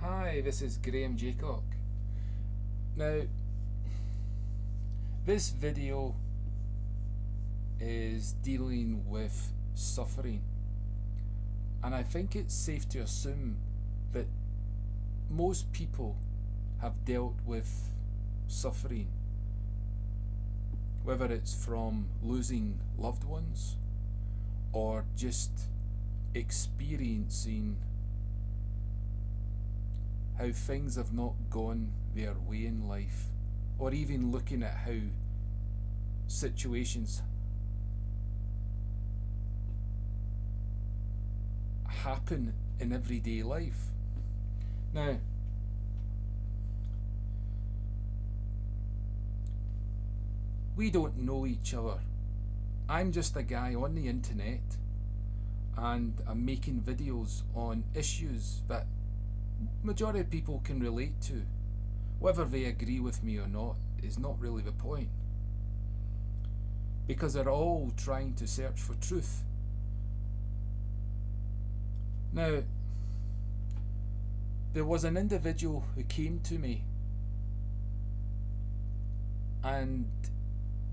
Hi, this is Graham Jeacocke. Now, this video is dealing with suffering, and I think it's safe to assume that most people have dealt with suffering, whether it's from losing loved ones or just experiencing how things have not gone their way in life, or even looking at how situations happen in everyday life. Now, we don't know each other. I'm just a guy on the internet, and I'm making videos on issues that majority of people can relate to. Whether they agree with me or not is not really the point, because they're all trying to search for truth. Now, there was an individual who came to me, and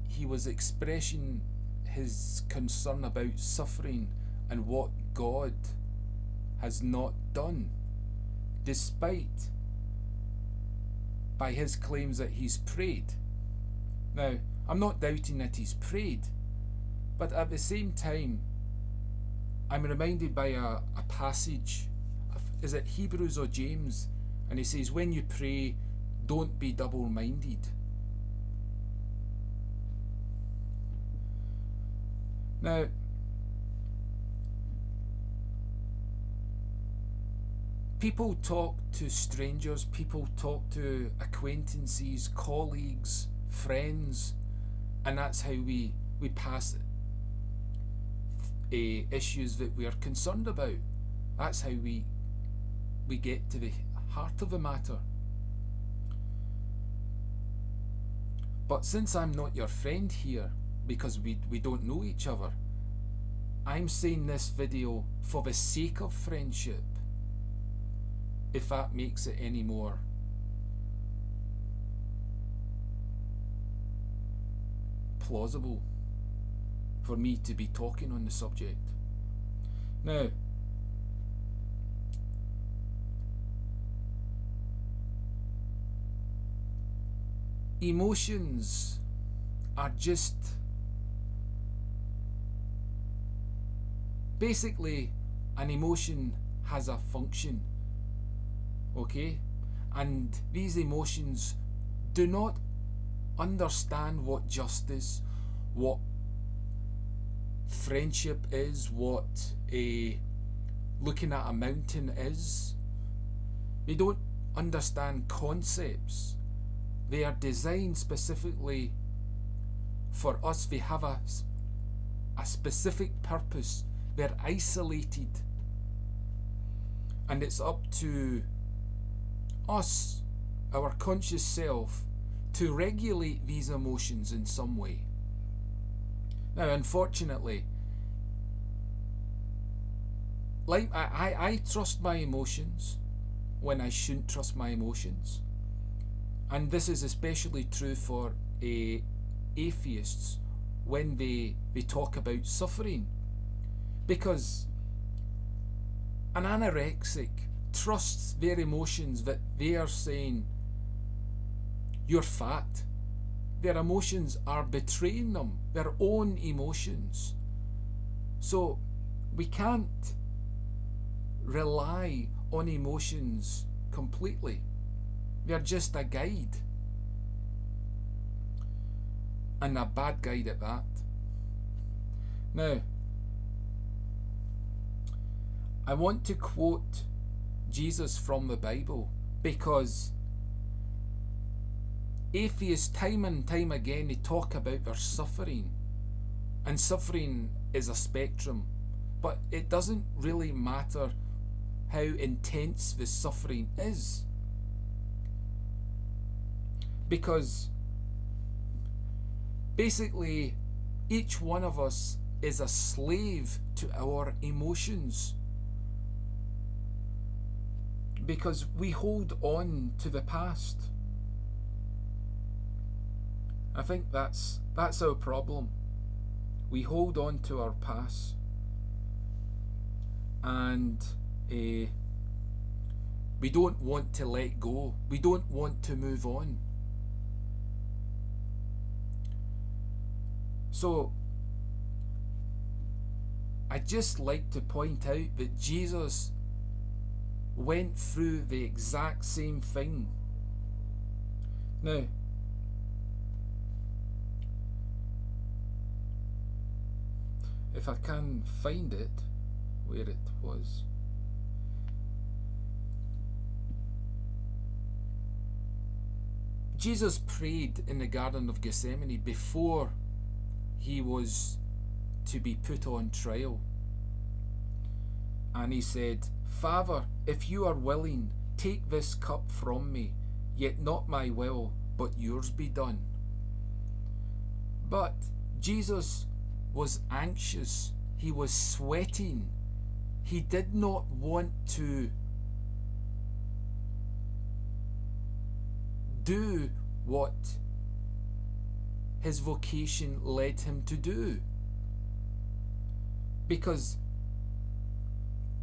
he was expressing his concern about suffering and what God has not done, despite by his claims that he's prayed. Now, I'm not doubting that he's prayed, but at the same time, I'm reminded by a passage, is it Hebrews or James? And he says, when you pray, don't be double-minded. Now, people talk to strangers, people talk to acquaintances, colleagues, friends, and that's how we pass issues that we are concerned about. That's how we get to the heart of the matter. But since I'm not your friend here, because we don't know each other, I'm saying this video for the sake of friendship, if that makes it any more plausible for me to be talking on the subject. Now, emotions are just basically, an emotion has a function, okay? And these emotions do not understand what justice, what friendship is, what looking at a mountain is. They don't understand concepts. They are designed specifically for us. They have a specific purpose. They're isolated, and it's up to us, our conscious self, to regulate these emotions in some way. Now, unfortunately, like I trust my emotions when I shouldn't trust my emotions, and this is especially true for atheists when they talk about suffering, because an anorexic trusts their emotions that they are saying, you're fat. Their emotions are betraying them, their own emotions. So we can't rely on emotions completely. They're just a guide, and a bad guide at that. Now, I want to quote Jesus from the Bible, because atheists time and time again, they talk about their suffering, and suffering is a spectrum, but it doesn't really matter how intense the suffering is, because basically each one of us is a slave to our emotions. because we hold on to the past. I think that's our problem. We hold on to our past, and we don't want to let go. We don't want to move on. So I'd just like to point out that Jesus went through the exact same thing. Now, if I can find it, where it was. Jesus prayed in the Garden of Gethsemane before he was to be put on trial. And he said, "Father, if you are willing, take this cup from me, yet not my will, but yours be done." But Jesus was anxious. He was sweating. He did not want to do what his vocation led him to do, because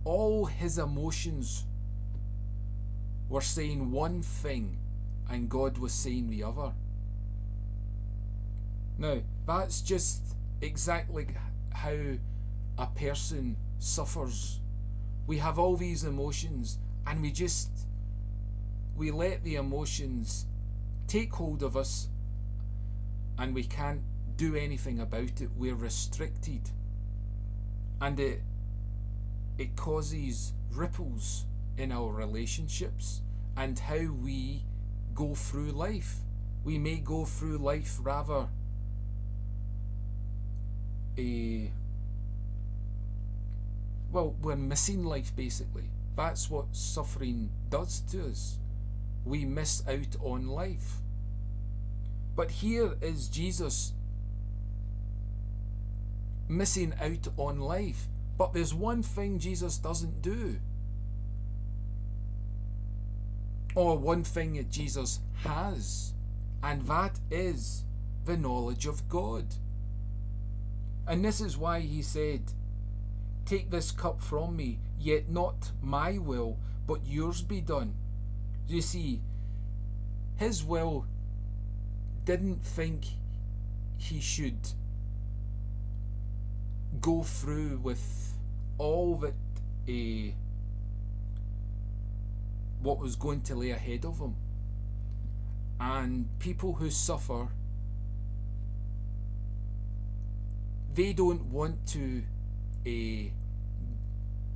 all his emotions were saying one thing and God was saying the other. Now, that's just exactly how a person suffers. We have all these emotions and we let the emotions take hold of us and we can't do anything about it. We're restricted, and it causes ripples in our relationships and how we go through life. We may go through life rather we're missing life, basically. That's what suffering does to us. We miss out on life. But here is Jesus missing out on life. But there's one thing Jesus doesn't do, or one thing that Jesus has, and that is the knowledge of God. And this is why he said, "Take this cup from me, yet not my will, but yours be done." You see, his will didn't think he should go through with all that what was going to lay ahead of him. And people who suffer, they don't want to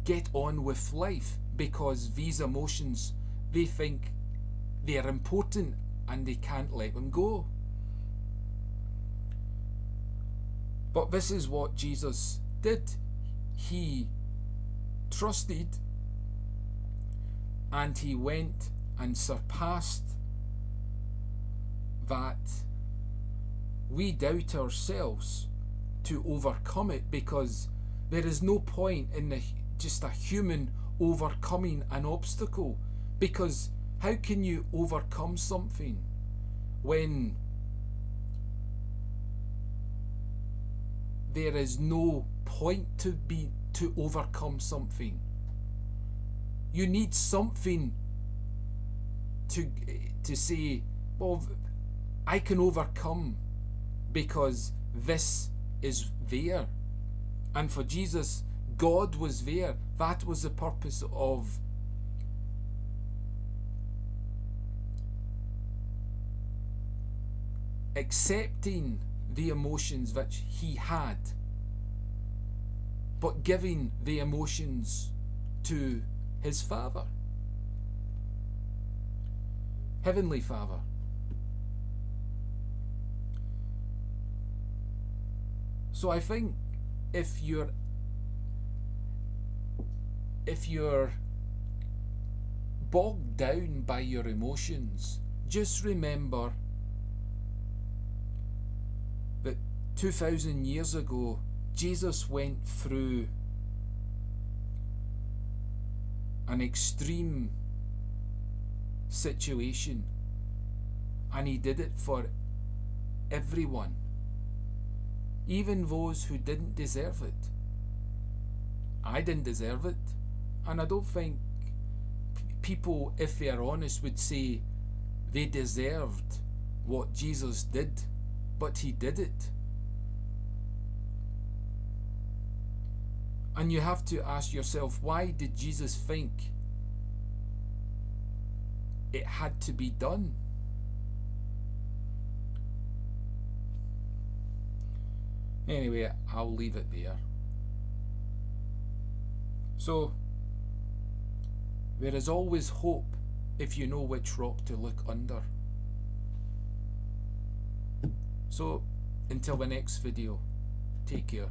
get on with life, because these emotions, they think they're important and they can't let them go. But this is what Jesus did. He trusted, and he went and surpassed that. We doubt ourselves to overcome it, because there is no point in just a human overcoming an obstacle. Because how can you overcome something when there is no point to overcome something? You need something to say, well, I can overcome because this is there. And for Jesus, God was there. That was the purpose of accepting the emotions which he had, but giving the emotions to his Father, Heavenly Father. So I think if you're bogged down by your emotions, just remember that 2,000 years ago, Jesus went through an extreme situation, and he did it for everyone, even those who didn't deserve it. I didn't deserve it, and I don't think people, if they are honest, would say they deserved what Jesus did, but he did it. And you have to ask yourself, why did Jesus think it had to be done? Anyway, I'll leave it there. So, there is always hope if you know which rock to look under. So, until the next video, take care.